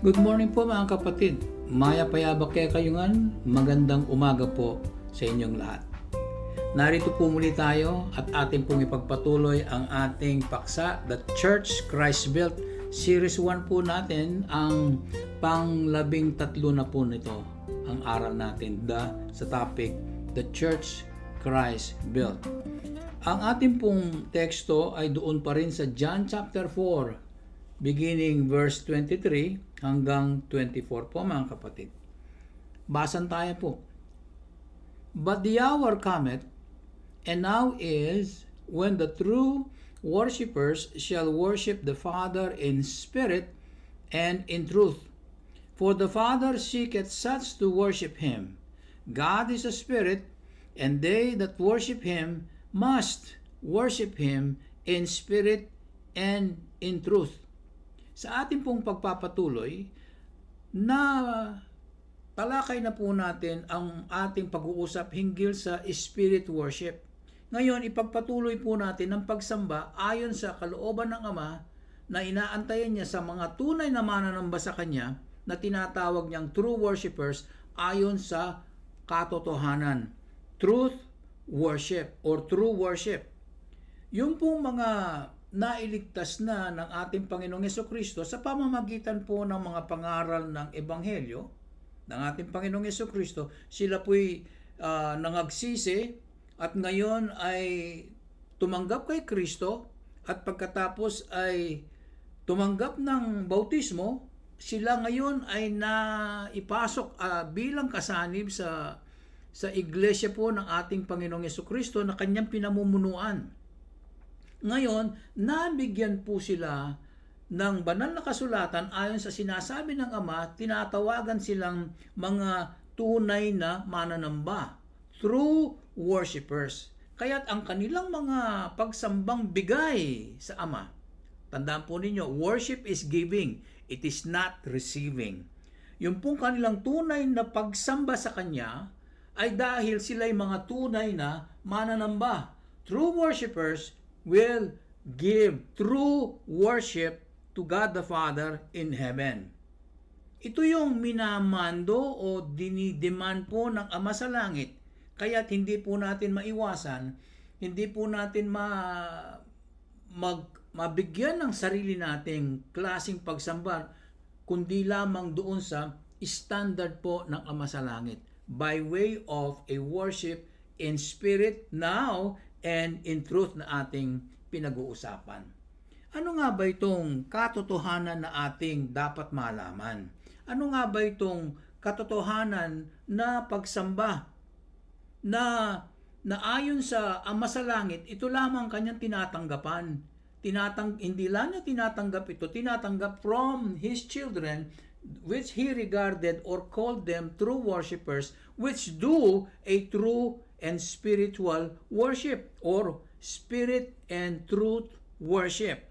Good morning po mga kapatid. Maya payabak kaya kayungan, magandang umaga po sa inyong lahat. Narito po muli tayo at ating pong ipagpatuloy ang ating paksa, The Church Christ Built. Series 1 po natin, ang pang-13 na po nito, ang aral natin sa topic, The Church Christ Built. Ang ating pong teksto ay doon pa rin sa John chapter 4, beginning verse 23 hanggang 24 po mga kapatid. Basan tayo po. But the hour cometh, and now is, when the true worshippers shall worship the Father in spirit and in truth. For the Father seeketh such to worship him. God is a spirit, and they that worship him must worship him in spirit and in truth. Sa ating pong pagpapatuloy, na talakay na po natin ang ating pag-uusap hinggil sa spirit worship. Ngayon, ipagpatuloy po natin ang pagsamba ayon sa kalooban ng Ama na inaantayan niya sa mga tunay na mananamba sa Kanya na tinatawag niyang true worshipers ayon sa katotohanan. Truth worship or true worship. Yung pong mga nailigtas na ng ating Panginoong Jesucristo sa pamamagitan po ng mga pangaral ng Ebanghelyo ng ating Panginoong Jesucristo, sila po'y nangagsisi at ngayon ay tumanggap kay Kristo at pagkatapos ay tumanggap ng bautismo, sila ngayon ay naipasok bilang kasanib sa iglesia po ng ating Panginoong Jesucristo na kanyang pinamumunuan. Ngayon, nabigyan po sila ng banal na kasulatan ayon sa sinasabi ng Ama, tinatawagan silang mga tunay na mananamba, true worshipers. Kaya't ang kanilang mga pagsambang bigay sa Ama. Tandaan po ninyo, worship is giving, it is not receiving. Yung pong kanilang tunay na pagsamba sa Kanya ay dahil sila'y mga tunay na mananamba. True worshipers will give true worship to God the Father in heaven. Ito yung minamando o dinidemand po ng Ama sa langit. Kaya't hindi po natin maiwasan, hindi po natin mabigyan ng sarili nating klaseng pagsamba, kundi lamang doon sa standard po ng Ama sa langit by way of a worship in spirit now and in truth na ating pinag-uusapan. Ano nga ba itong katotohanan na ating dapat malaman? Ano nga ba itong katotohanan na pagsamba na ayon sa Ama sa langit, ito lamang kanyang tinatanggapan. Hindi lang niya tinatanggap ito, tinatanggap from His children which He regarded or called them true worshipers which do a true and spiritual worship or spirit and truth worship.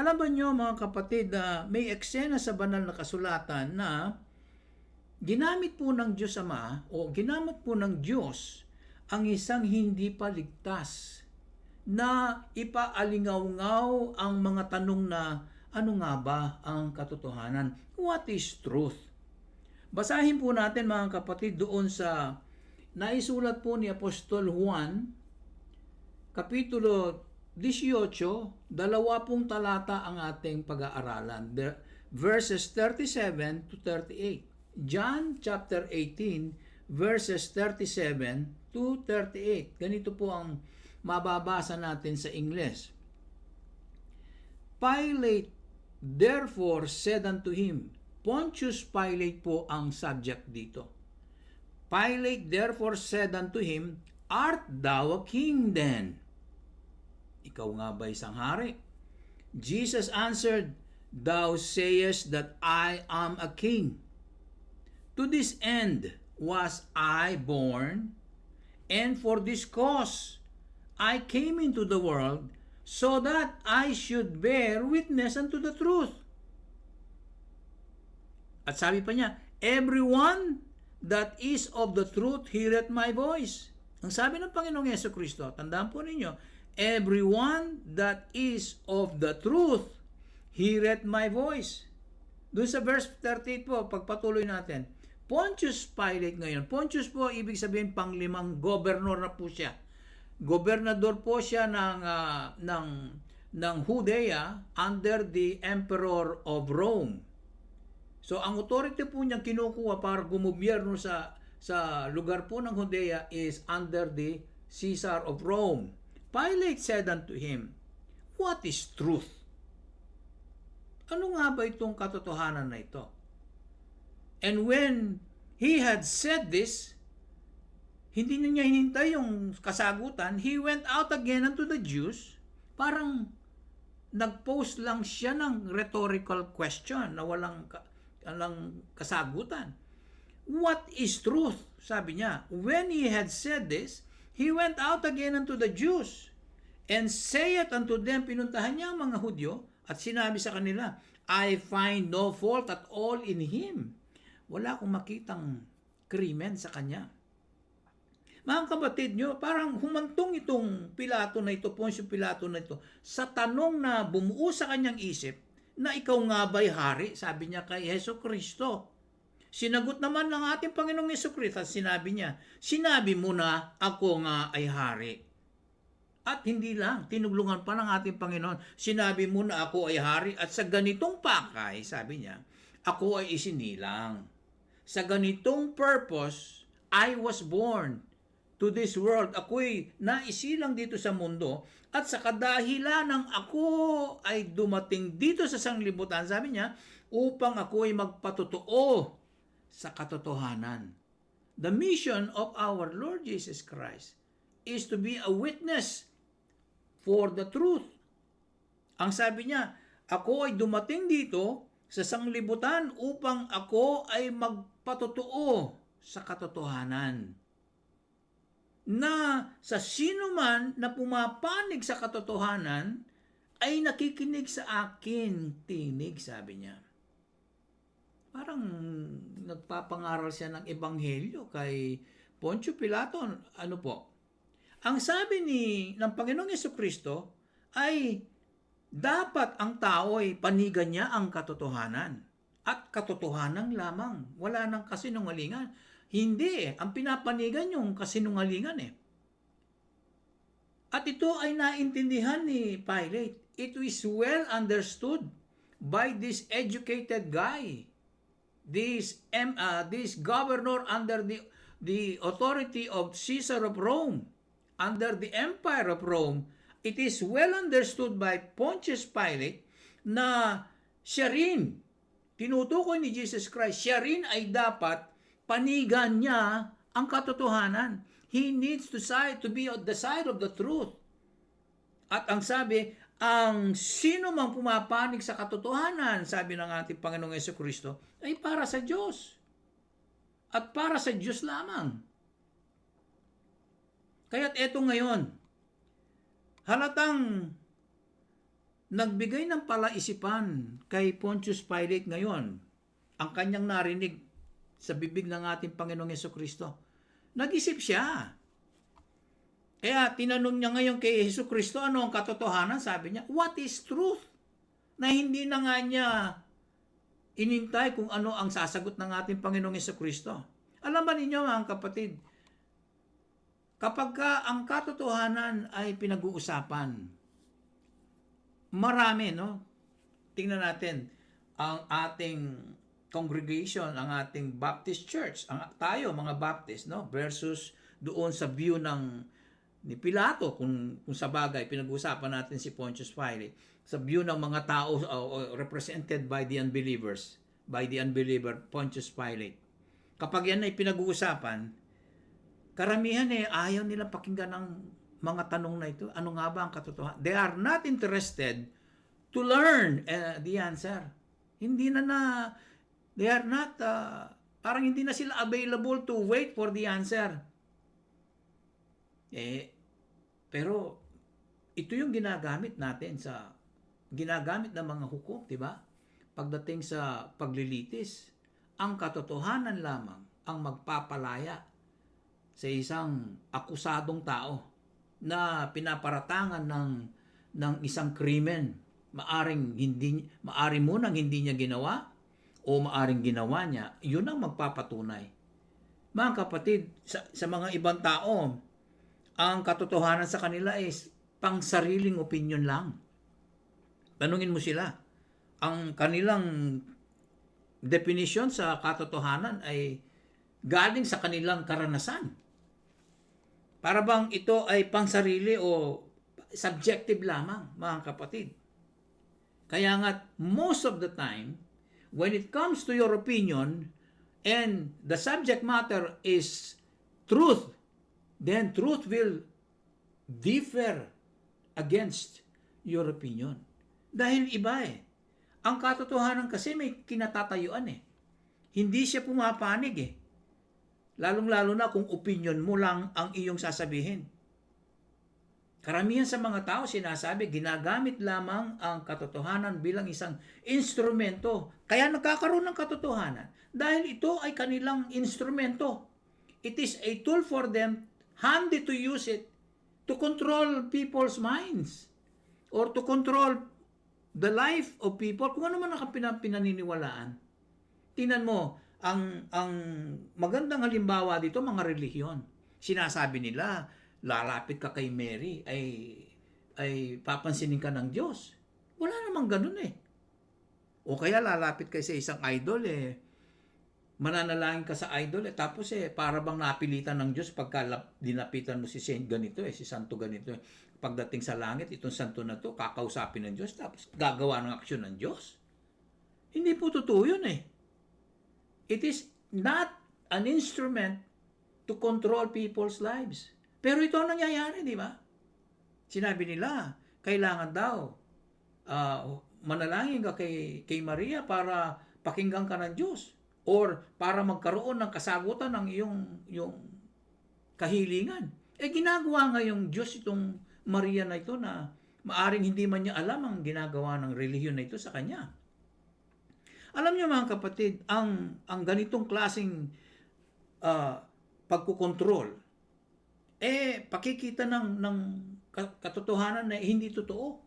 Alam ba nyo mga kapatid na may eksena sa banal na kasulatan na ginamit po ng Diyos Ama o ginamit po ng Diyos ang isang hindi pa ligtas na ipaalingaw-ngaw ang mga tanong na ano nga ba ang katotohanan? What is truth? Basahin po natin mga kapatid doon sa naisulat po ni Apostol Juan, Kapitulo 18, 20 talata ang ating pag-aaralan. Verses 37 to 38. John chapter 18, verses 37 to 38. Ganito po ang mababasa natin sa English. Pilate therefore said unto him, Pontius Pilate po ang subject dito. Pilate therefore said unto him, Art thou a king then? Ikaw nga ba isang hari? Jesus answered, Thou sayest that I am a king. To this end was I born, and for this cause I came into the world, so that I should bear witness unto the truth. At sabi pa niya, Everyone that is of the truth heareth my voice. Ang sabi ng Panginoong Jesucristo, tandaan po ninyo, everyone that is of the truth heareth my voice. Doon sa verse 38 po, pagpatuloy natin. Pontius Pilate ngayon. Pontius po, ibig sabihin panglimang gobernador na po siya. Gobernador po siya ng Judea under the Emperor of Rome. So, ang authority po niyang kinukuha para gumubyerno sa lugar po ng Judea is under the Caesar of Rome. Pilate said unto him, "What is truth?" Ano nga ba itong katotohanan na ito? And when he had said this, hindi na niya hinintay yung kasagutan. He went out again unto the Jews. Parang nag-pose lang siya ng rhetorical question na walang kasagutan. What is truth? Sabi niya. When he had said this, he went out again unto the Jews and saith unto them, pinuntahan niya ang mga Hudyo, at sinabi sa kanila, I find no fault at all in him. Wala akong makitang krimen sa kanya. Mga kapatid nyo, parang humantong itong Pilato na ito, Poncio Pilato na ito, sa tanong na bumuo sa kanyang isip, na ikaw nga ba'y hari? Sabi niya kay Hesus Kristo. Sinagot naman ng ating Panginoong Hesus Kristo at sinabi niya, sinabi mo na ako nga ay hari. At hindi lang, tinuglungan pa ng ating Panginoon, sinabi mo na ako ay hari at sa ganitong pakay, sabi niya, ako ay isinilang. Sa ganitong purpose, I was born to this world. Ako'y naisilang dito sa mundo at sa kadahilan ng ako ay dumating dito sa sanglibutan, sabi niya, upang ako ay magpatotoo sa katotohanan. The mission of our Lord Jesus Christ is to be a witness for the truth. Ang sabi niya, ako ay dumating dito sa sanglibutan upang ako ay magpatotoo sa katotohanan. Na sa sino man na pumapanig sa katotohanan ay nakikinig sa akin tinig, sabi niya. Parang nagpapangaral siya ng ebanghelyo kay Poncio Pilato. Ano po? Ang sabi ng Panginoong Jesucristo ay dapat ang tao ay panigan niya ang katotohanan. At katotohanan lamang. Wala nang kasinungalingan. Hindi eh. Ang pinapanigan yung kasinungalingan eh. At ito ay naintindihan ni Pilate. It is well understood by this educated guy. This governor under the authority of Caesar of Rome. Under the Empire of Rome, it is well understood by Pontius Pilate na siya rin, tinutukoy ni Jesus Christ, siya rin ay dapat panigan niya ang katotohanan. He needs to be on the side of the truth. At ang sabi, ang sino mang pumapanig sa katotohanan, sabi ng ating Panginoong Jesucristo, ay para sa Diyos. At para sa Diyos lamang. Kaya't eto ngayon, halatang nagbigay ng palaisipan kay Pontius Pilate ngayon, ang kanyang narinig sa bibig ng ating Panginoong Jesucristo. Nag-isip siya. Kaya tinanong niya ngayon kay Jesucristo, ano ang katotohanan? Sabi niya, what is truth? Na hindi na nga niya inintay kung ano ang sasagot ng ating Panginoong Jesucristo. Alam ba ninyo mga kapatid, kapag ang katotohanan ay pinag-uusapan, marami, no? Tingnan natin, ang ating congregation, ang ating Baptist Church, tayo mga Baptist, no? Versus doon sa view ni Pilato, kung sa bagay, pinag-uusapan natin si Pontius Pilate, sa view ng mga tao represented by the unbelievers, by the unbeliever, Pontius Pilate. Kapag yan ay pinag-uusapan, karamihan ayaw nilang pakinggan ng mga tanong na ito. Ano nga ba ang katotohanan? They are not interested to learn the answer. They are not, parang hindi na sila available to wait for the answer. Pero ito yung ginagamit natin ginagamit ng mga hukom, di ba? Pagdating sa paglilitis, ang katotohanan lamang ang magpapalaya sa isang akusadong tao na pinaparatangan ng isang krimen. Maari mo nang hindi niya ginawa, o maaring ginawa niya, yun ang magpapatunay. Mga kapatid, sa mga ibang tao, ang katotohanan sa kanila is pang sariling opinion lang. Tanungin mo sila. Ang kanilang definition sa katotohanan ay galing sa kanilang karanasan. Para bang ito ay pangsarili o subjective lamang, mga kapatid. Kaya nga, most of the time, when it comes to your opinion and the subject matter is truth, then truth will differ against your opinion. Dahil iba eh. Ang katotohanan kasi may kinatatayuan eh. Hindi siya pumapanig eh. Lalong-lalo na kung opinion mo lang ang iyong sasabihin. Karamihan sa mga tao sinasabi, ginagamit lamang ang katotohanan bilang isang instrumento. Kaya nagkakaroon ng katotohanan. Dahil ito ay kanilang instrumento. It is a tool for them, handy to use it, to control people's minds. Or to control the life of people. Kung ano man ang pinaniniwalaan. Tingnan mo, ang magandang halimbawa dito, mga relihiyon. Sinasabi nila, lalapit ka kay Mary, ay papansinin ka ng Diyos. Wala namang ganun eh. O kaya lalapit ka sa isang idol eh, mananalangin ka sa idol eh, tapos para bang napilitan ng Diyos pagka dinapitan mo si Saint ganito si Santo ganito eh. Pagdating sa langit, itong santo na to, kakausapin ng Diyos, tapos gagawa ng aksyon ng Diyos. Hindi po totoo yun eh. It is not an instrument to control people's lives. Pero ito ang nangyayari, di ba? Sinabi nila, kailangan daw manalangin ka kay Maria para pakinggan ka ng Diyos or para magkaroon ng kasagutan ng iyong kahilingan. Ginagawa nga yung Diyos itong Maria na ito na maaring hindi man niya alam ang ginagawa ng relihiyon na ito sa kanya. Alam niyo mga kapatid, ang ganitong klaseng pagkukontrol, pakikita ng katotohanan na hindi totoo.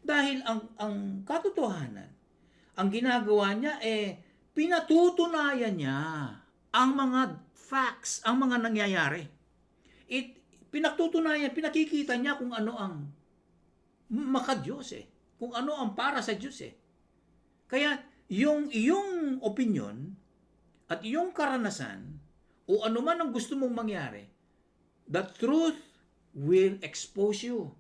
Dahil ang katotohanan, ang ginagawa niya, pinatutunayan niya ang mga facts, ang mga nangyayari. Pinatutunayan, pinakikita niya kung ano ang maka-Diyos kung ano ang para sa Diyos Kaya, yung iyong opinion at iyong karanasan o ano man ang gusto mong mangyari, the truth will expose you.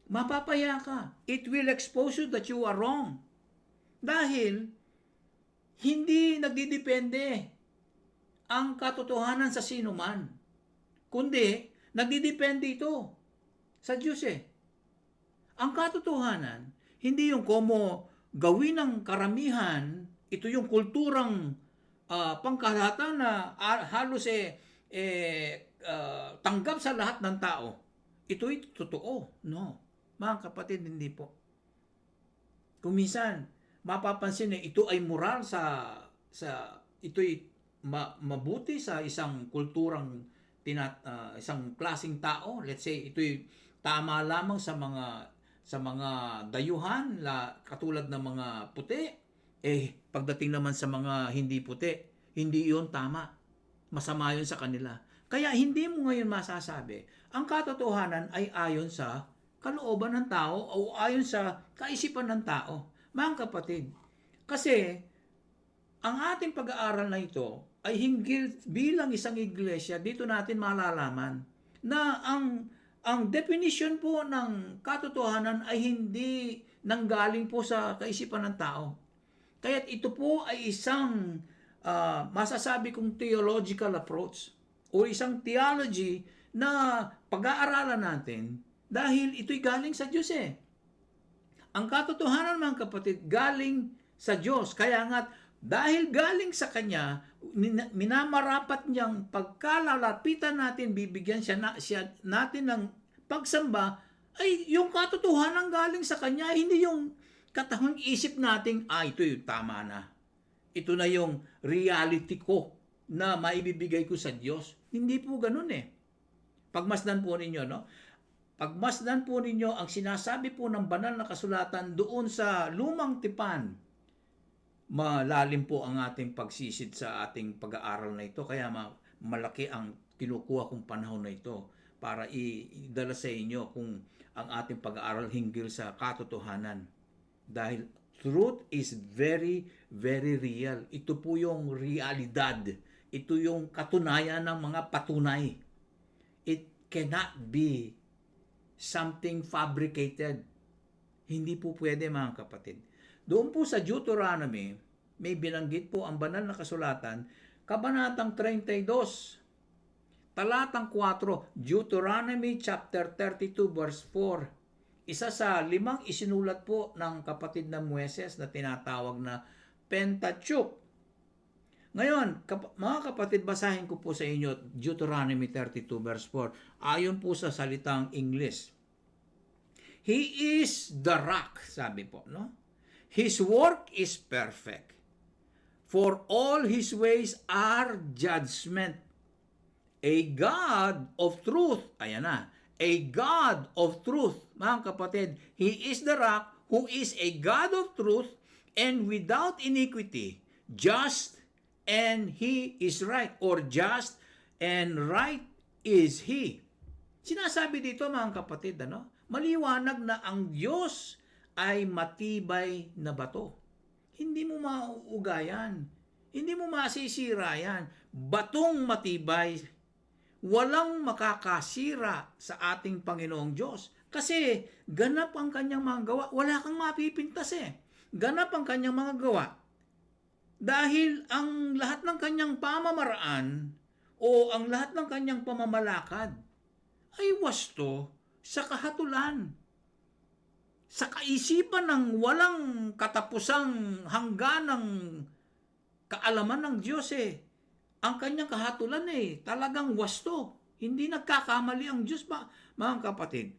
Mapapaya ka. It will expose you that you are wrong. Dahil, hindi nagdidepende ang katotohanan sa sino man. Kundi, nagdidepende ito sa Diyos Ang katotohanan, hindi yung komo gawin ng karamihan, ito yung kulturang pangkalahatan na halos tanggap sa lahat ng tao. Ito'y totoo. No. Mga kapatid, hindi po. Kung minsan, mapapansin ito ay moral ito'y mabuti sa isang kulturang isang klaseng tao. Let's say, ito'y tama lamang sa mga dayuhan, katulad ng mga puti, pagdating naman sa mga hindi puti, hindi iyon tama. Masama yun sa kanila. Kaya hindi mo ngayon masasabi, ang katotohanan ay ayon sa kalooban ng tao o ayon sa kaisipan ng tao. Mga kapatid, kasi ang ating pag-aaral na ito ay hinggil bilang isang iglesia, dito natin malalaman na ang definition po ng katotohanan ay hindi nanggaling po sa kaisipan ng tao. Kaya't ito po ay isang masasabi kong theological approach o isang theology na pag-aaralan natin dahil ito'y galing sa Diyos Ang katotohanan mga kapatid, galing sa Diyos. Kaya nga, dahil galing sa Kanya, minamarapat niyang pagkalalapitan natin, bibigyan siya natin ng pagsamba, ay yung katotohanan galing sa Kanya, hindi yung katahong isip nating, ito yung tama na. Ito na yung reality ko na maibibigay ko sa Diyos. Hindi po ganun Pagmasdan po ninyo, no? Pagmasdan po ninyo ang sinasabi po ng banal na kasulatan doon sa lumang tipan. malalim po ang ating pagsisid sa ating pag-aaral na ito. Kaya malaki ang kinukuha kong panahon na ito para idala sa inyo kung ang ating pag-aaral hinggil sa katotohanan. Dahil truth is very, very real. Ito po yung realidad. Ito yung katunayan ng mga patunay. It cannot be something fabricated. Hindi po pwede, mga kapatid. Doon po sa Deuteronomy, may binanggit po ang banal na kasulatan, Kabanatang 32, talatang 4, Deuteronomy chapter 32 verse 4. Isa sa 5 isinulat po ng kapatid na Moises na tinatawag na Pentateuch. Ngayon, mga kapatid, basahin ko po sa inyo Deuteronomy 32 verse 4. Ayon po sa salitang English. He is the rock, sabi po, no? His work is perfect. For all his ways are judgment. A God of truth. Ayan na. A God of truth. Mga kapatid, He is the rock who is a God of truth and without iniquity, just and He is right, or just and right is He. Sinasabi dito, mga kapatid, maliwanag na ang Diyos ay matibay na bato. Hindi mo mauugayan. Hindi mo masisira yan. Batong matibay. Walang makakasira sa ating Panginoong Diyos. Kasi ganap ang kanyang mga gawa. Wala kang mapipintas Ganap ang kanyang mga gawa. Dahil ang lahat ng kanyang pamamaraan o ang lahat ng kanyang pamamalakad ay wasto sa kahatulan. Sa kaisipan ng walang katapusang hangganang kaalaman ng Diyos ang kanyang kahatulan talagang wasto. Hindi nagkakamali ang Diyos pa, mga kapatid.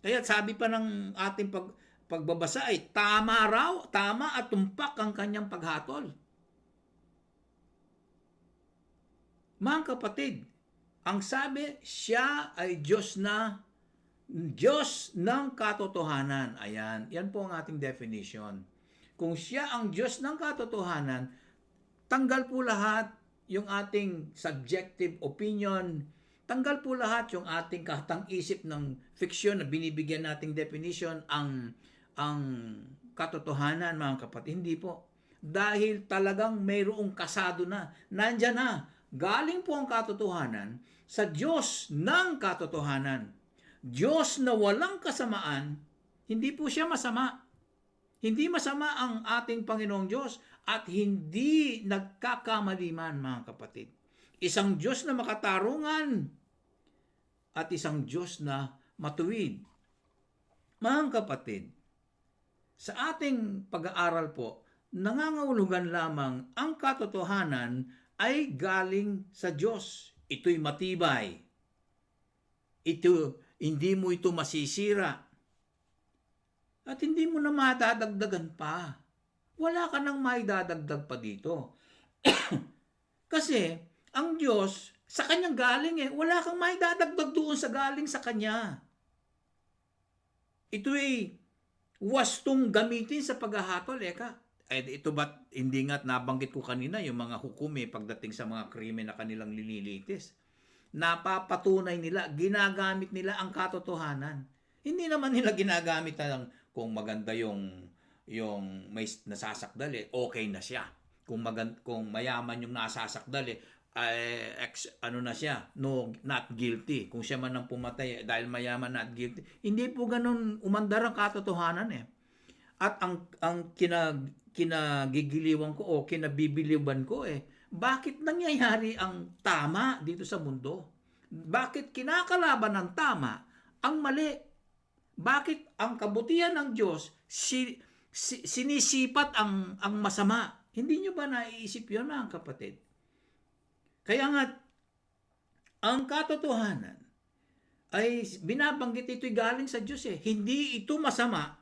Kaya sabi pa ng ating pagbabasa tama at tumpak ang kanyang paghatol. Mga kapatid, ang sabi, siya ay Diyos ng katotohanan. Ayan, yan po ang ating definition. Kung siya ang Diyos ng katotohanan, tanggal po lahat yung ating subjective opinion, tanggal po lahat yung ating katang-isip ng fiction na binibigyan nating definition ang katotohanan, mga kapatid. Hindi po. Dahil talagang mayroong kasado na. Nandyan na. Galing po ang katotohanan sa Diyos ng katotohanan. Diyos na walang kasamaan, hindi po siya masama. Hindi masama ang ating Panginoong Diyos at hindi nagkakamali man, mga kapatid. Isang Diyos na makatarungan at isang Diyos na matuwid. Mga kapatid, sa ating pag-aaral po, nangangahulugan lamang ang katotohanan ay galing sa Diyos. Ito'y matibay. Hindi mo ito masisira. At hindi mo na madadagdagan pa. Wala ka nang maidadagdag pa dito. Kasi, ang Diyos, sa Kanyang galing wala kang maidadagdag doon sa galing sa Kanya. Ito'y wastong gamitin sa paghahatol, ito ba't hindi nga't nabanggit ko kanina yung mga hukumi pagdating sa mga krimen na kanilang linilitis. Napapatunay nila, ginagamit nila ang katotohanan. Hindi naman nila ginagamit lang kung maganda yung may nasasakdal okay na siya. Kung mayaman yung nasasakdal na siya, no, not guilty. Kung siya man ang pumatay dahil mayaman, not guilty. Hindi po ganun umandar ang katotohanan At ang kinagigiliwan ko o kinabibiliban ko bakit nangyayari ang tama dito sa mundo? Bakit kinakalaban ng tama ang mali? Bakit ang kabutihan ng Diyos sinisipat ang masama? Hindi nyo ba naiisip yun, mga kapatid? Kaya nga, ang katotohanan ay binabanggit ito'y galing sa Diyos Hindi ito masama.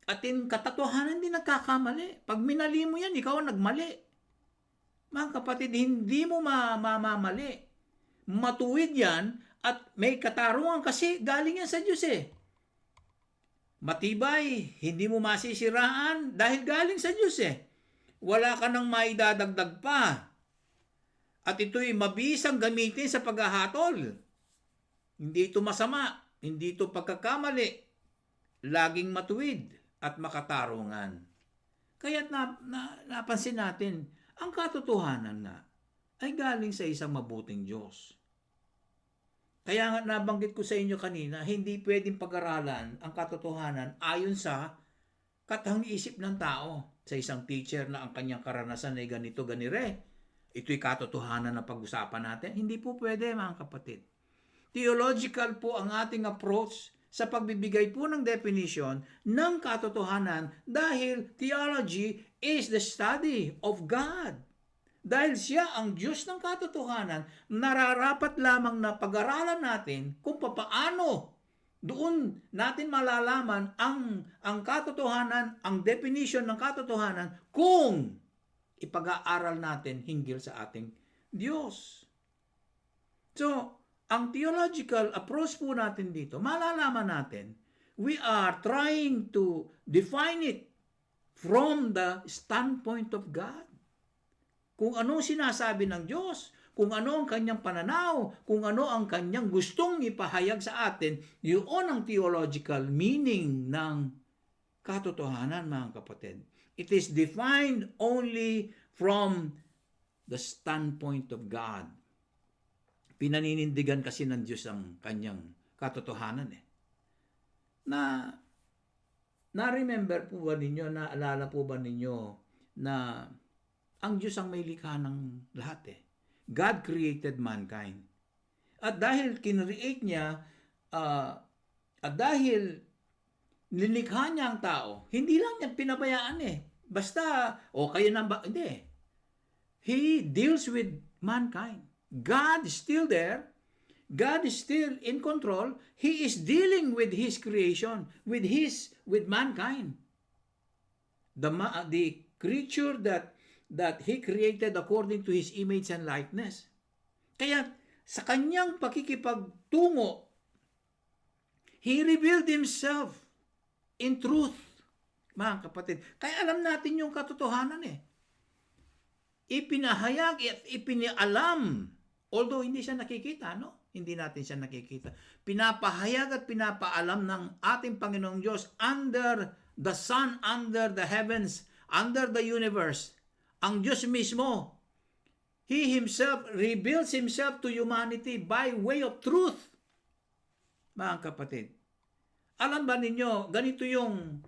At yung katotohanan hindi nagkakamali. Pag minali mo yan, ikaw ang nagmali. Mga kapatid, hindi mo mamamali. Matuwid yan at may katarungan kasi galing yan sa Diyos Matibay, hindi mo masisiraan dahil galing sa Diyos wala ka nang maidadagdag pa. At ito'y mabisang gamitin sa paghahatol. Hindi ito masama, hindi ito pagkakamali, laging matuwid at makatarungan. Kaya't napansin natin, ang katotohanan na ay galing sa isang mabuting Diyos. Kaya nga nabanggit ko sa inyo kanina, hindi pwedeng pag-aralan ang katotohanan ayon sa katang-isip ng tao. Sa isang teacher na ang kanyang karanasan ay ganito, ganire. Ito'y katotohanan na pag-usapan natin. Hindi po pwede, mga kapatid. Theological po ang ating approach sa pagbibigay po ng definition ng katotohanan dahil theology is the study of God. Dahil siya ang Diyos ng katotohanan, nararapat lamang na pag-aralan natin kung paano doon natin malalaman ang katotohanan, ang definition ng katotohanan kung ipag-aaral natin hinggil sa ating Diyos. So, ang theological approach po natin dito, malalaman natin, we are trying to define it from the standpoint of God. Kung ano sinasabi ng Diyos, kung ano ang kanyang pananaw, kung ano ang kanyang gustong ipahayag sa atin, yun ang theological meaning ng katotohanan, mga kapatid. It is defined only from the standpoint of God. Pinaninindigan kasi ng Diyos ang kanyang katotohanan Na-remember po ba ninyo, naalala po ba ninyo na ang Diyos ang may likha ng lahat God created mankind. At dahil kinreate niya, at dahil nilikha niya ang tao, hindi lang niya pinabayaan Basta, kayo na ba? Hindi. He deals with mankind. God is still there. God is still in control. He is dealing with His creation, with mankind. The creature that He created according to His image and likeness. Kaya sa kanyang pakikipagtungo, He revealed Himself in truth, mga kapatid. Kaya alam natin yung katotohanan Ipinahayag at ipinialam. Although hindi siya nakikita, Hindi natin siya nakikita. Pinapahayag at pinapaalam ng ating Panginoong Diyos under the sun, under the heavens, under the universe. Ang Diyos mismo, He Himself reveals Himself to humanity by way of truth. Mga kapatid, alam ba ninyo, ganito yung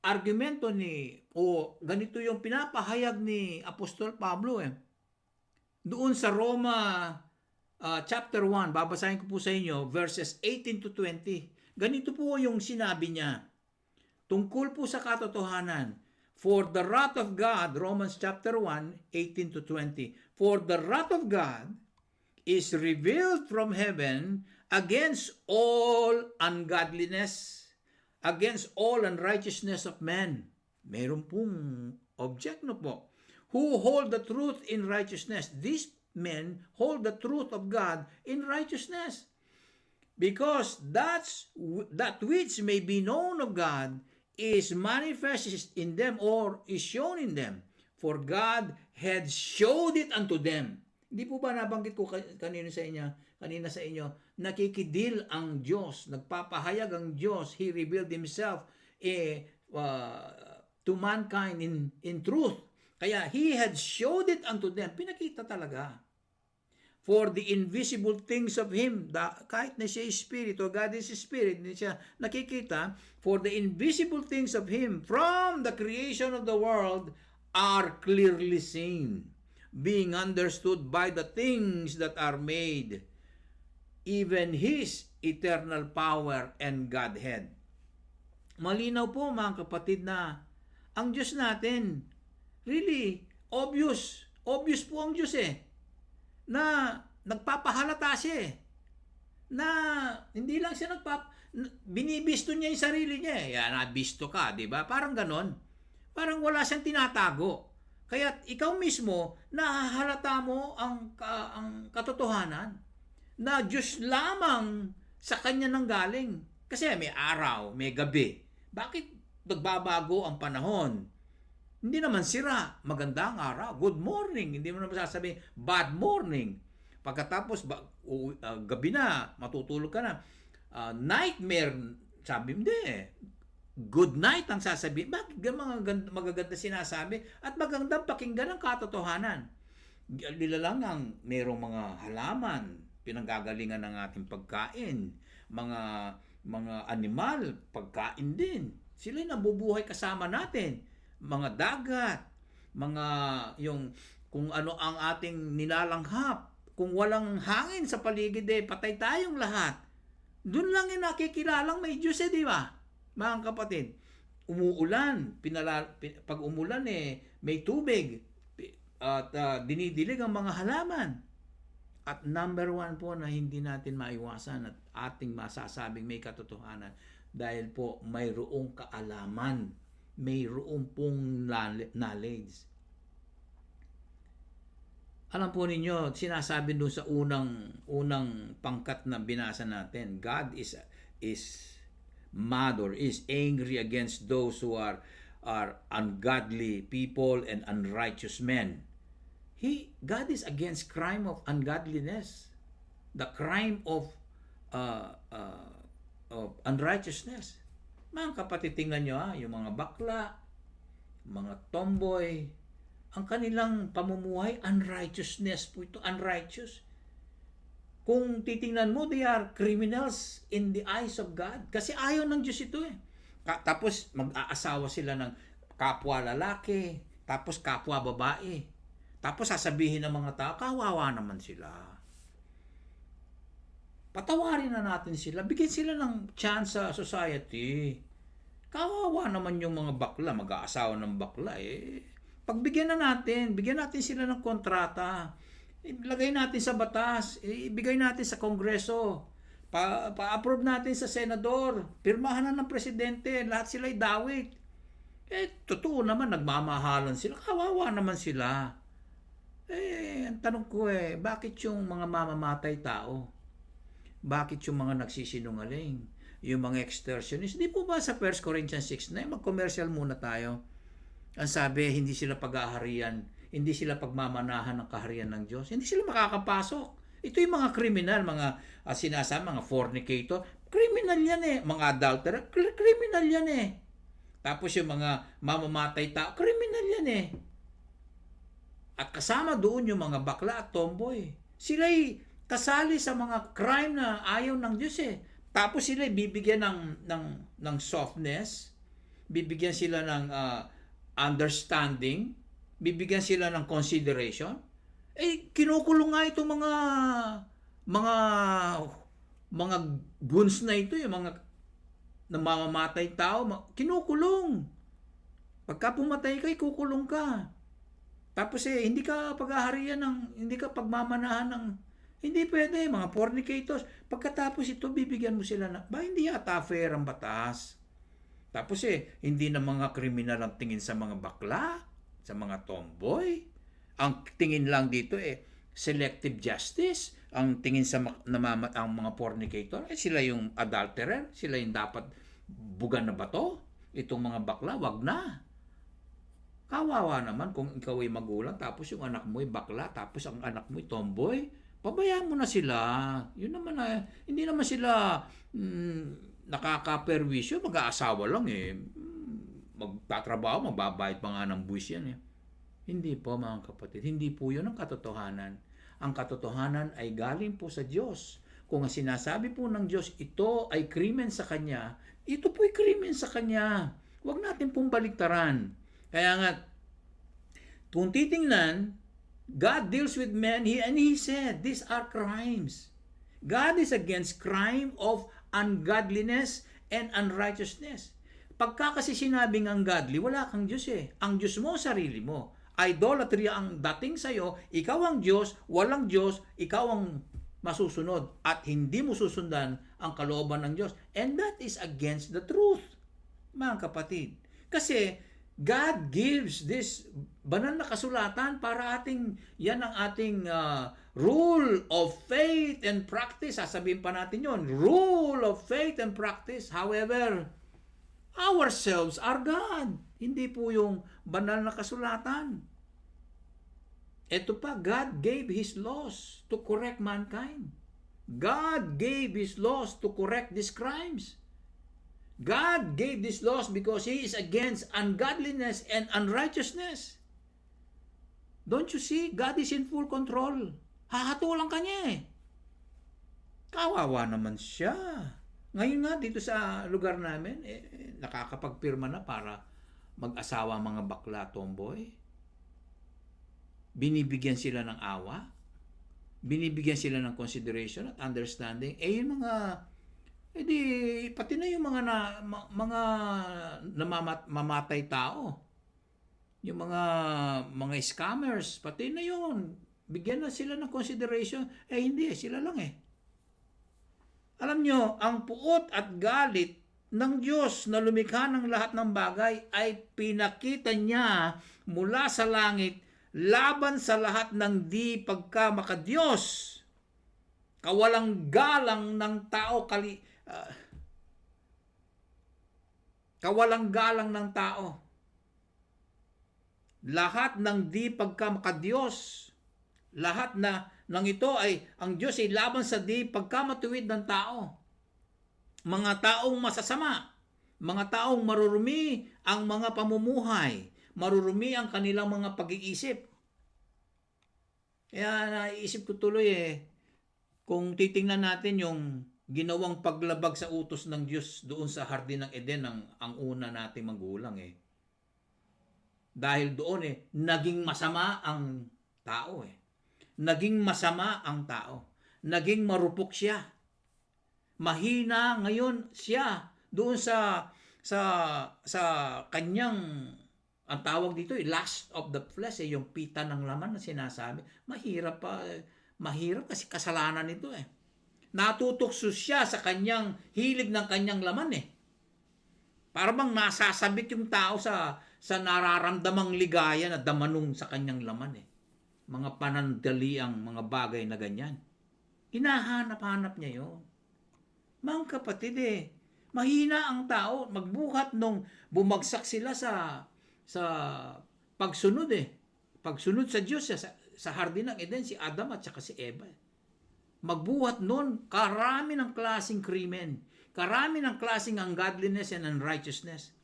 argumento ganito yung pinapahayag ni Apostol Pablo Doon sa Roma chapter 1, babasahin ko po sa inyo, verses 18 to 20. Ganito po yung sinabi niya. Tungkol po sa katotohanan. For the wrath of God, Romans chapter 1, 18 to 20. For the wrath of God is revealed from heaven against all ungodliness, against all unrighteousness of men. Meron pong object po. Who hold the truth in righteousness. These men hold the truth of God in righteousness. Because that which may be known of God is manifest in them or is shown in them. For God had showed it unto them. Hindi po ba nabanggit ko kanina sa inyo, nakikidil ang Diyos, nagpapahayag ang Diyos, He revealed Himself to mankind in truth. Kaya He had showed it unto them. Pinakita talaga. For the invisible things of Him, kahit na siya Spirit o God is Spirit, hindi siya nakikita, for the invisible things of Him from the creation of the world are clearly seen, being understood by the things that are made, even His eternal power and Godhead. Malinaw po mga kapatid na ang Diyos natin, really, obvious po ang Diyos na nagpapahalata siya na hindi lang siya binibisto niya yung sarili niya nabisto ka, di ba? Parang ganon. Parang wala siyang tinatago. Kaya ikaw mismo, nahahalata mo ang katotohanan na Diyos lamang sa Kanya nanggaling. Kasi may araw, may gabi. Bakit nagbabago ang panahon? Hindi naman sira. Magandang araw. Good morning. Hindi mo naman sasabihin, bad morning. Pagkatapos, gabi na, matutulog ka na. Nightmare, sabi hindi eh. Good night ang sasabihin. Bakit magaganda sinasabi? At magandang pakinggan ang katotohanan. Lila lang ang merong mga halaman, pinanggagalingan ng ating pagkain, mga animal, pagkain din. Sila'y nabubuhay kasama natin. Mga dagat, mga yung kung ano ang ating nilalanghap. Kung walang hangin sa paligid patay tayong lahat. Doon lang yung nakikilalang may Diyos di ba? Mga kapatid, umuulan, pag umulan may tubig at dinidilig ang mga halaman. At number one po na hindi natin maiwasan at ating masasabing may katotohanan dahil po mayroong kaalaman, mayroong pong knowledge. Alam po ninyo, sinasabi doon sa unang pangkat na binasa natin, God is mad or is angry against those who are ungodly people and unrighteous men. God is against crime of ungodliness, the crime of unrighteousness. Mga kapatid, tingnan nyo yung mga bakla, mga tomboy, ang kanilang pamumuhay, unrighteousness po ito, unrighteous. Kung titingnan mo, they are criminals in the eyes of God. Kasi ayaw ng Diyos ito Tapos mag-aasawa sila ng kapwa lalaki, tapos kapwa babae. Tapos sasabihin ng mga tao, kawawa naman sila. Patawarin na natin sila. Bigyan sila ng chance sa society. Kawawa naman yung mga bakla. Mag-aasawa ng bakla Pagbigyan na natin. Bigyan natin sila ng kontrata. Ilagay natin sa batas. Ibigay natin sa kongreso. Pa-approve natin sa senador. Pirmahan na ng presidente. Lahat sila'y dawit. Totoo naman, nagmamahalan sila. Kawawa naman sila. Ang tanong ko bakit yung mga mamamatay tao? Bakit yung mga nagsisinungaling? Yung mga extortionists? Di po ba sa 1 Corinthians 6:9, mag-commercial muna tayo? Ang sabi, hindi sila pag-aharian, hindi sila pagmamanahan ng kaharian ng Diyos. Hindi sila makakapasok. Ito yung mga kriminal, mga sinasama, mga fornicator. Kriminal yan mga adulterer, kriminal yan Tapos yung mga mamamatay tao, kriminal yan At kasama doon yung mga bakla at tomboy. Sila'y kasali sa mga crime na ayaw ng Diyos Tapos sila'y bibigyan ng softness, bibigyan sila ng understanding, bibigyan sila ng consideration. Kinukulong nga itong mga goons na ito, yung mga namamatay tao, kinukulong. Pagka pumatay ka, kukulong ka. Tapos hindi ka paghaharian hindi ka pagmamanahan hindi pwede, mga fornicators. Pagkatapos ito, bibigyan mo sila hindi yata fair ang batas. Tapos hindi na mga kriminal ang tingin sa mga bakla, sa mga tomboy. Ang tingin lang dito selective justice. Ang tingin sa ang mga fornicator, sila yung adulterer, sila yung dapat bugan na bato. Itong mga bakla, wag na. Kawawa naman kung ikaw ay magulang, tapos yung anak mo ay bakla, tapos ang anak mo ay tomboy. Pabayaan mo na sila. Yun naman hindi naman sila nakaka-perwisyo, mag-aasawa lang magtatrabaho, magbabayad pa nga ng buwis yan Hindi po mga kapatid, hindi po yun ang katotohanan. Ang katotohanan ay galing po sa Diyos. Kung ang sinasabi po ng Diyos, ito ay krimen sa Kanya, ito po ay krimen sa Kanya. Huwag natin pong baliktaran. Kaya nga, kung titingnan, God deals with men, and He said, these are crimes. God is against crime of ungodliness and unrighteousness. Pagka kasi sinabing ungodly, wala kang Diyos Ang Diyos mo, sarili mo. Idolatry ang dating sa'yo, ikaw ang Diyos, walang Diyos, ikaw ang masusunod. At hindi mo susundan ang kalooban ng Diyos. And that is against the truth, mga kapatid. Kasi, God gives this banal na kasulatan para yan ang ating rule of faith and practice. Sasabihin pa natin yon, rule of faith and practice. However, Ourselves are God. Hindi po yung banal na kasulatan. Ito pa, God gave His laws to correct mankind. God gave His laws to correct these crimes. God gave these laws because He is against ungodliness and unrighteousness. Don't you see? God is in full control. Hahatulan ka niya eh. Kawawa naman siya. Ngayon nga dito sa lugar namin, nakakapagpirma na para mag-asawa mga bakla tomboy. Binibigyan sila ng awa. Binibigyan sila ng consideration at understanding. Yung mga pati na yung mga mamatay tao. Yung mga scammers, pati na yun. Bigyan na sila ng consideration. Hindi, sila lang eh. Alam nyo, ang puot at galit ng Diyos na lumikha ng lahat ng bagay ay pinakita niya mula sa langit laban sa lahat ng di pagkamakadiyos. Kawalang galang ng tao, kawalang galang ng tao. Lahat ng di pagkamakadiyos. Lahat ng ito ay, ang Diyos ay laban sa di pagkamatuwid ng tao. Mga taong masasama, mga taong marurumi ang mga pamumuhay, marurumi ang kanilang mga pag-iisip. Kaya naisip ko tuloy kung titingnan natin yung ginawang paglabag sa utos ng Diyos doon sa Hardin ng Eden ang una nating magulang Dahil doon naging masama ang tao Naging masama ang tao. Naging marupok siya. Mahina ngayon siya doon sa kanyang, ang tawag dito lust of the flesh, yung pita ng laman na sinasabi. Mahirap kasi kasalanan nito Natutokso siya sa kanyang hilig ng kanyang laman Para bang nasasabit yung tao sa nararamdamang ligaya na damanong sa kanyang laman Mga panandaliang mga bagay na ganyan. Hinahanap-hanap niya yun. Mga kapatid mahina ang tao. Magbuhat nung bumagsak sila sa pagsunod Pagsunod sa Diyos sa Hardin ng Eden, si Adam at saka si Eva. Magbuhat nun, karami ng klaseng krimen. Karami ng klaseng ungodliness and unrighteousness.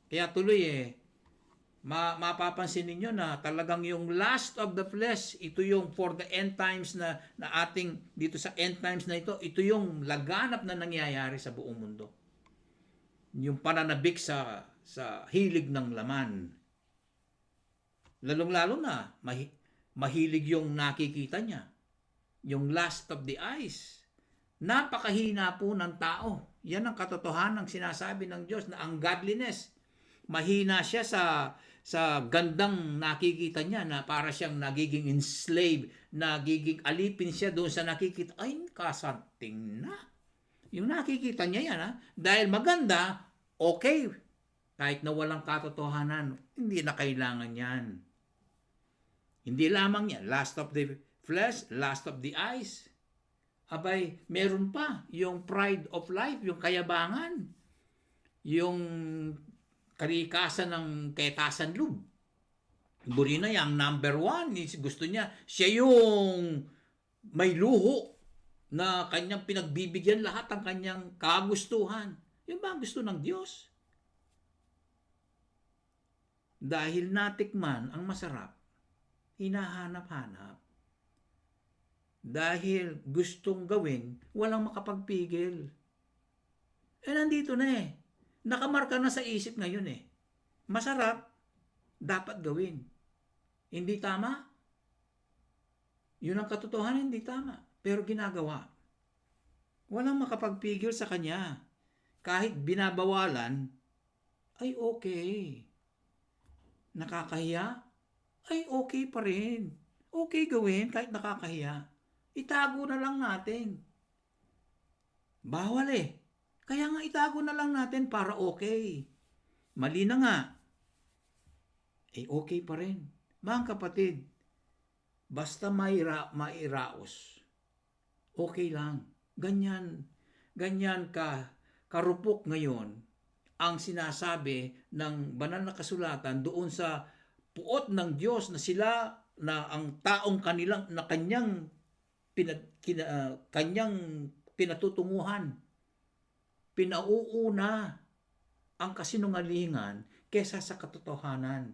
Kaya tuloy mapapansin ninyo na talagang yung lust of the flesh, ito yung for the end times na ating, dito sa end times na ito yung laganap na nangyayari sa buong mundo. Yung pananabik sa hilig ng laman. Lalong-lalo na, mahilig yung nakikita niya. Yung lust of the eyes. Napakahina po ng tao. Yan ang katotohanan ng sinasabi ng Diyos na ang godliness. Mahina siya sa gandang nakikita niya na para siyang nagiging enslaved, nagiging alipin siya doon sa nakikita. Ay, kasanting na. Yung nakikita niya yan dahil maganda, okay. Kahit na walang katotohanan, hindi na kailangan yan. Hindi lamang yan. Lust of the flesh, lust of the eyes. Abay, meron pa yung pride of life, yung kayabangan. Yung karikasan ng ketasan loob. Buri na yung number one. Gusto niya, siya yung may luho na kanyang pinagbibigyan lahat ang kanyang kagustuhan. Yung ba ang gusto ng Diyos? Dahil natikman ang masarap, hinahanap-hanap. Dahil gustong gawin, walang makapagpigil. Nandito na Nakamarka na sa isip ngayon Masarap, dapat gawin. Hindi tama? Yun ang katotohanan, hindi tama. Pero ginagawa. Walang makapagpigil sa kanya. Kahit binabawalan, ay okay. Nakakahiya? Ay okay pa rin. Okay gawin kahit nakakahiya. Itago na lang natin. Bawal Kaya nga itago na lang natin para okay. Mali na nga. Okay pa rin. Mga kapatid, basta mairaos. Okay lang. Ganyan karupok ngayon ang sinasabi ng banal na kasulatan doon sa puot ng Diyos na sila na ang taong kanilang na kanyang pinatutunguhan, pinauuna ang kasinungalingan kesa sa katotohanan.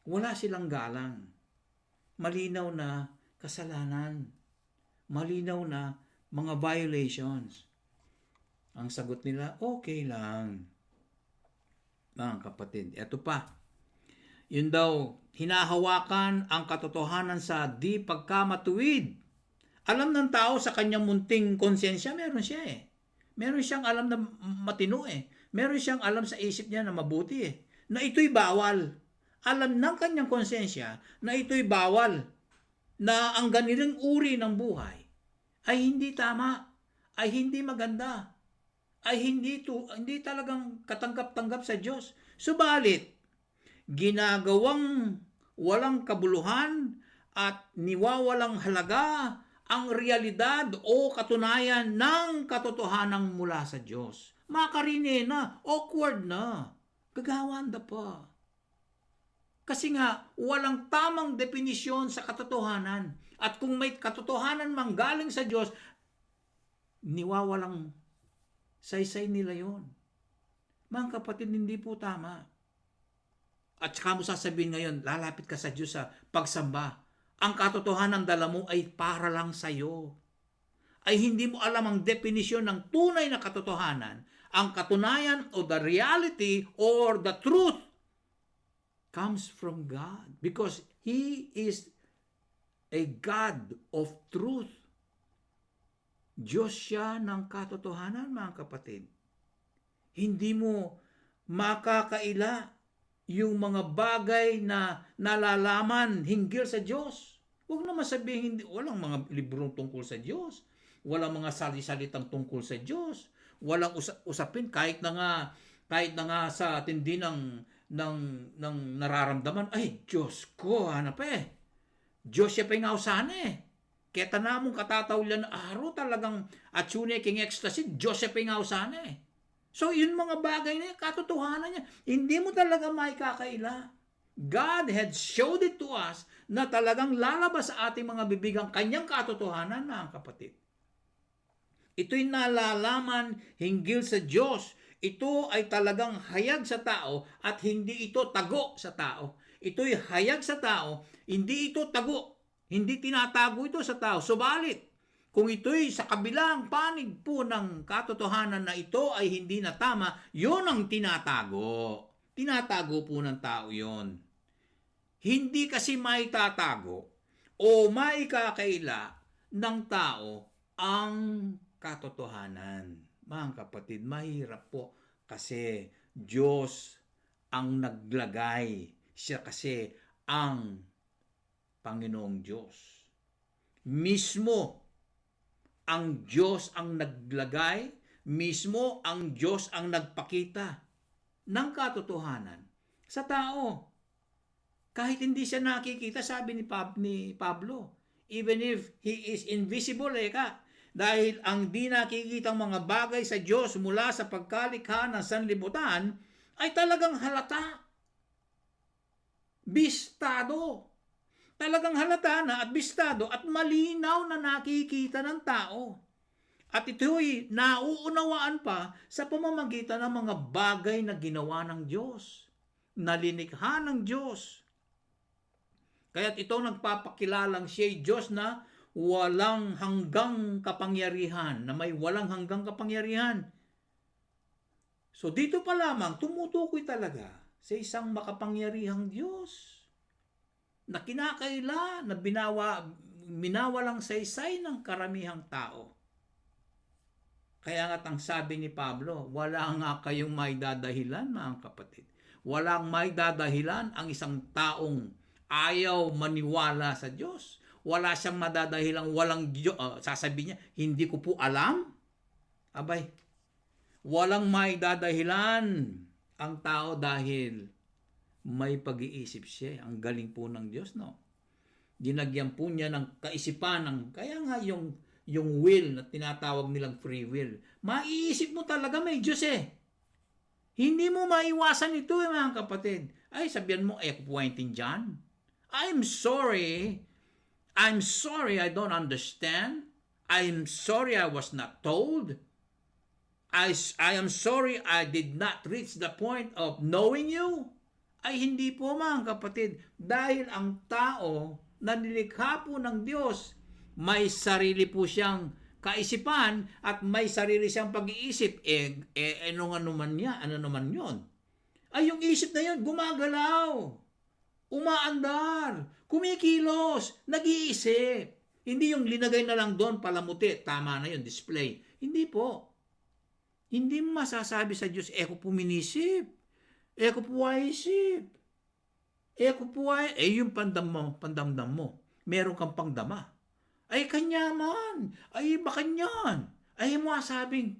Wala silang galang. Malinaw na kasalanan. Malinaw na mga violations. Ang sagot nila, okay lang. Mga kapatid, eto pa. Yun daw, hinahawakan ang katotohanan sa di pagkamatuwid. Alam ng tao sa kanyang munting konsensya, meron siya eh. Meron siyang alam na matino eh. Meron siyang alam sa isip niya na mabuti eh. Na ito'y bawal. Alam ng kanyang konsensya na ito'y bawal. Na ang ganilang uri ng buhay ay hindi tama. Ay hindi maganda. Ay hindi talagang katanggap-tanggap sa Diyos. Subalit, ginagawang walang kabuluhan at niwawalang halaga ang realidad o katunayan ng katotohanan mula sa Diyos. Makarine na, awkward na, gagawanda pa. Kasi nga, walang tamang definisyon sa katotohanan. At kung may katotohanan mang galing sa Diyos, niwawalang saysay nila yon. Mga kapatid, hindi po tama. At saka mo sasabihin ngayon, lalapit ka sa Diyos sa pagsamba. Ang katotohanan dala mo ay para lang sa iyo. Ay hindi mo alam ang definisyon ng tunay na katotohanan. Ang katunayan o the reality or the truth comes from God. Because He is a God of truth. Diyos siya ng katotohanan, mga kapatid. Hindi mo makakaila yung mga bagay na nalalaman hinggil sa Diyos. Huwag naman sabihin, walang mga librong tungkol sa Diyos. Walang mga salitang tungkol sa Diyos. Walang usapin kahit na nga sa tindi ng nararamdaman, ay, Diyos ko, hanap eh. Diyos siya pa yung ausana eh. Kaya tanamong katatawlan na araw talagang atsune king ecstasy, Diyos siya pa yung ausana eh. So, yun mga bagay na yun, katotohanan niya. Hindi mo talaga maikakaila. God had showed it to us na talagang lalabas sa ating mga bibigang kanyang katotohanan, mga kapatid. Ito'y nalalaman hinggil sa Diyos. Ito ay talagang hayag sa tao at hindi ito tago sa tao. Ito'y hayag sa tao, hindi ito tago. Hindi tinatago ito sa tao. Subalit, kung ito'y sa kabilang panig po ng katotohanan na ito ay hindi na tama, yun ang tinatago. Tinatago po ng tao yun. Hindi kasi maitatago o maikakaila ng tao ang katotohanan. Mga kapatid, mahirap po kasi Diyos ang naglagay. Siya kasi ang Panginoong Diyos. Mismo ang Diyos ang naglagay, mismo ang Diyos ang nagpakita ng katotohanan sa tao. Kahit hindi siya nakikita, sabi ni Pablo, even if He is invisible, dahil ang di nakikitang mga bagay sa Diyos mula sa pagkalikha ng sanlibutan ay talagang halata. Bistado. Talagang halata na at bistado at malinaw na nakikita ng tao. At ito'y nauunawaan pa sa pamamagitan ng mga bagay na ginawa ng Diyos. Nalinikha ng Diyos. Kaya't ito nagpapakilalang siya'y Diyos na walang hanggang kapangyarihan, na may walang hanggang kapangyarihan. So dito pa lamang, tumutukoy talaga sa isang makapangyarihang Diyos na kinakaila, na minawalang saysay ng karamihang tao. Kaya nga't ang sabi ni Pablo, wala nga kayong may dadahilan, mga kapatid. Walang may dadahilan ang isang taong ayaw maniwala sa Diyos. Wala siyang madadahilang walang Diyos. Sasabihin niya, hindi ko po alam. Abay, walang may dadahilan ang tao dahil may pag-iisip siya. Ang galing po ng Diyos, no? Dinagyan po niya ng kaisipan, kaya nga yung will na tinatawag nilang free will. Maiisip mo talaga may Diyos eh. Hindi mo maiwasan ito mga kapatid. Ay, sabihan mo, ako po dyan. I'm sorry. I'm sorry I don't understand. I'm sorry I was not told. I am sorry I did not reach the point of knowing you. Ay hindi po mga kapatid. Dahil ang tao na nilikha po ng Diyos, may sarili po siyang kaisipan at may sarili siyang pag-iisip. Ano naman yun? Ay yung isip na yun, gumagalaw, umaandar, kumikilos, nag-iisip. Hindi yung linagay na lang doon, palamuti, tama na yun, display. Hindi po. Hindi mo masasabi sa Diyos, ako po minisip, ako po ay isip, ako po ay, yung pandamdam mo, meron kang pangdama. Ay kanyaman, ay bakanyan, ay mo asabing,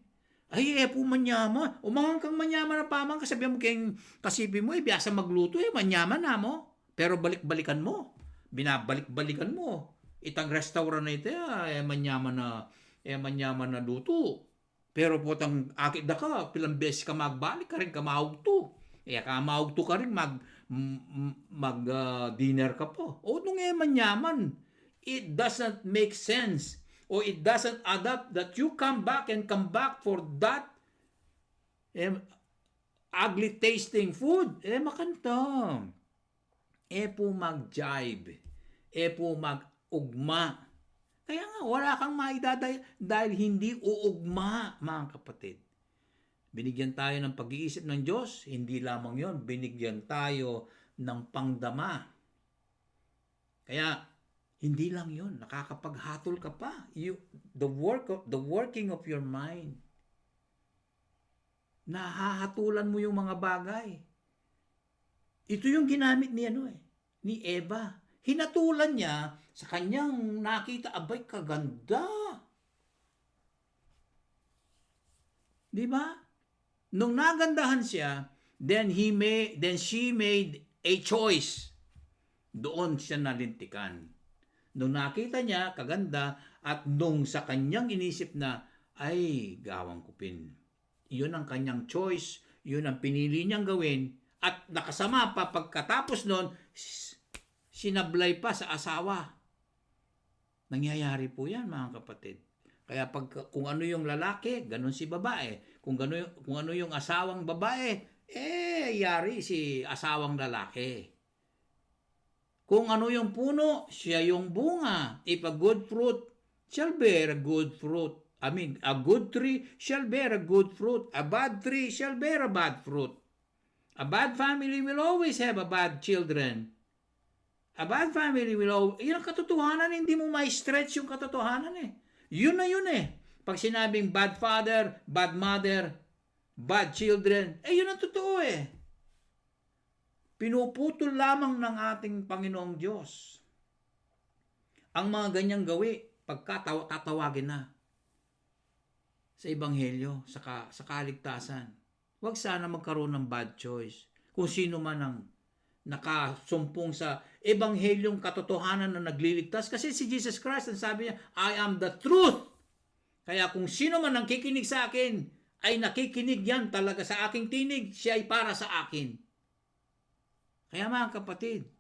ay po manyaman, umangang kang manyaman na pamang, kasabihan mo kayong kasipin mo, biyasa magluto, manyaman na mo, pero balik-balikan mo, binabalik-balikan mo, itang restaurant na ito, manyaman na luto. Pero po tang akit da ka, pilang beses ka magbalik ka rin, kamahog to. Kamahog to ka rin, dinner ka po. O nung manyaman, it doesn't make sense. O it doesn't add up that you come back for that ugly tasting food. Makanta. Po mag-jibe. Po mag-ugma. Kaya nga, wala kang maidadaya dahil hindi uugma, mga kapatid. Binigyan tayo ng pag-iisip ng Diyos, hindi lamang yon, binigyan tayo ng pangdama. Kaya, hindi lang yon, nakakapaghatol ka pa. The working of your mind. Nahahatulan mo yung mga bagay. Ito yung ginamit ni Eva. Hinatulan niya sa kanyang nakita, abay kaganda. Di ba? Nung nagandahan siya, then she made a choice. Doon siya nalintikan. Nung nakita niya, kaganda, at nung sa kanyang inisip na, ay, gawang kupin. Yun ang kanyang choice, yun ang pinili niyang gawin, at nakasama pa pagkatapos nun, sinablay pa sa asawa. Nangyayari po yan, mga kapatid. Kaya kung ano yung lalaki, ganun si babae. Kung ano yung asawang babae, yari si asawang lalaki. Kung ano yung puno, siya yung bunga. If a good fruit shall bear a good fruit. A good tree shall bear a good fruit. A bad tree shall bear a bad fruit. A bad family will always have a bad children. A bad family will always... Yun ang katotohanan, hindi mo ma-stretch yung katotohanan Yun na yun Pag sinabing bad father, bad mother, bad children, yun ang totoo Pinuputol lamang ng ating Panginoong Diyos ang mga ganyang gawi tatawagin na sa Ebanghelyo, sa kaligtasan. Huwag sana magkaroon ng bad choice. Kung sino man ang nakasumpong sa Ebanghelyong katotohanan na nagliligtas. Kasi si Jesus Christ, ang sabi niya, I am the truth. Kaya kung sino man ang kikinig sa akin, ay nakikinig yan talaga sa aking tinig, siya ay para sa akin. Kaya mga kapatid,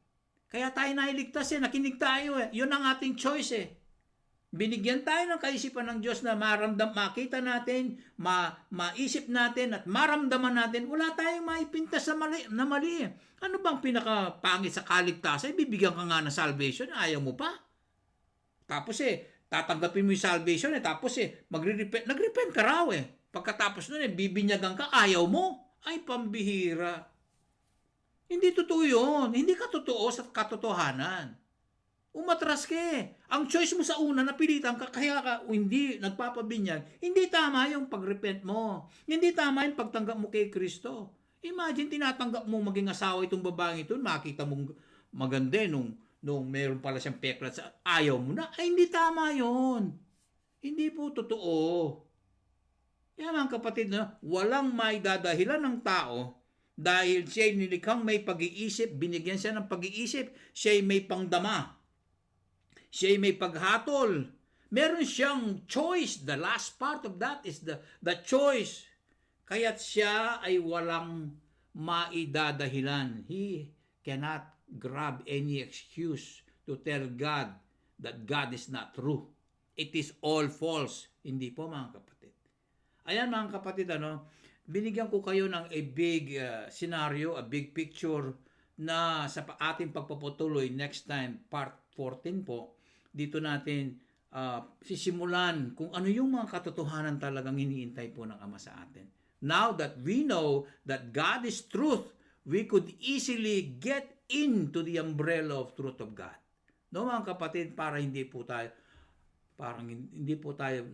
kaya tayo nailigtas nakinig tayo Yun ang ating choice Binigyan tayo ng kaisipan ng Diyos na makita natin, maisip natin at maramdaman natin, wala tayong maipintas na mali Ano bang pinakapangit sa kaligtasan? Bibigyan ka nga ng salvation, ayaw mo pa. Tapos tatanggapin mo yung salvation tapos nag-repent ka raw Pagkatapos nun bibinyagan ka, ayaw mo. Ay, pambihira. Hindi totoo yun. Hindi ka totoo sa katotohanan. Umatras ka Ang choice mo sa una, napilitan ka, kaya ka hindi nagpapabinyag. Hindi tama yung pag-repent mo. Hindi tama yung pagtanggap mo kay Kristo. Imagine, tinatanggap mo maging asawa itong babaeng ito, makita mong maganda nung meron pala siyang peklat sa ayaw mo na. Ay, hindi tama yon. Hindi po totoo. Yan mga kapatid, walang may dadahilan ng tao dahil siya'y nilikhang may pag-iisip, binigyan siya ng pag-iisip, siya'y may pangdama, siya'y may paghatol, meron siyang choice. The last part of that is the choice kaya't siya ay walang maidadahilan. He cannot grab any excuse to tell God that God is not true. It is all false. Hindi po, mga kapatid. Ayan, mga kapatid, binigyan ko kayo ng a big scenario, a big picture na sa ating pagpapatuloy next time, part 14 po, dito natin sisimulan kung ano yung mga katotohanan talagang iniintay po ng Ama sa atin. Now that we know that God is truth, we could easily get into the umbrella of truth of God. No, mga kapatid, para hindi po tayo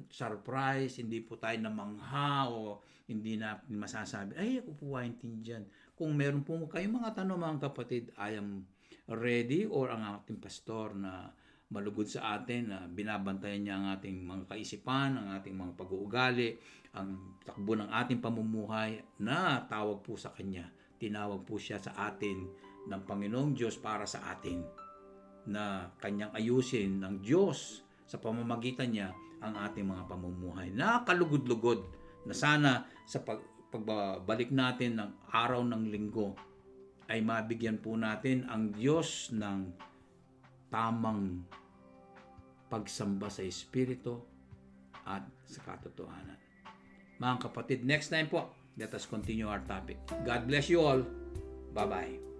surprise, hindi po tayo namangha o hindi na masasabi, ay, ako po maintindihan. Kung meron po kayong mga tanong, mga kapatid, I am ready, or ang ating pastor na malugod sa atin, na binabantayan niya ang ating mga kaisipan, ang ating mga pag-uugali, ang takbo ng ating pamumuhay, na tawag po sa Kanya. Tinawag po siya sa atin ng Panginoong Diyos para sa atin, na Kanyang ayusin ng Diyos sa pamamagitan niya ang ating mga pamumuhay. Nakalugod-lugod na sana sa pagbabalik natin ng araw ng linggo ay mabigyan po natin ang Diyos ng tamang pagsamba sa Espiritu at sa katotohanan. Mga kapatid, next time po, let us continue our topic. God bless you all. Bye-bye.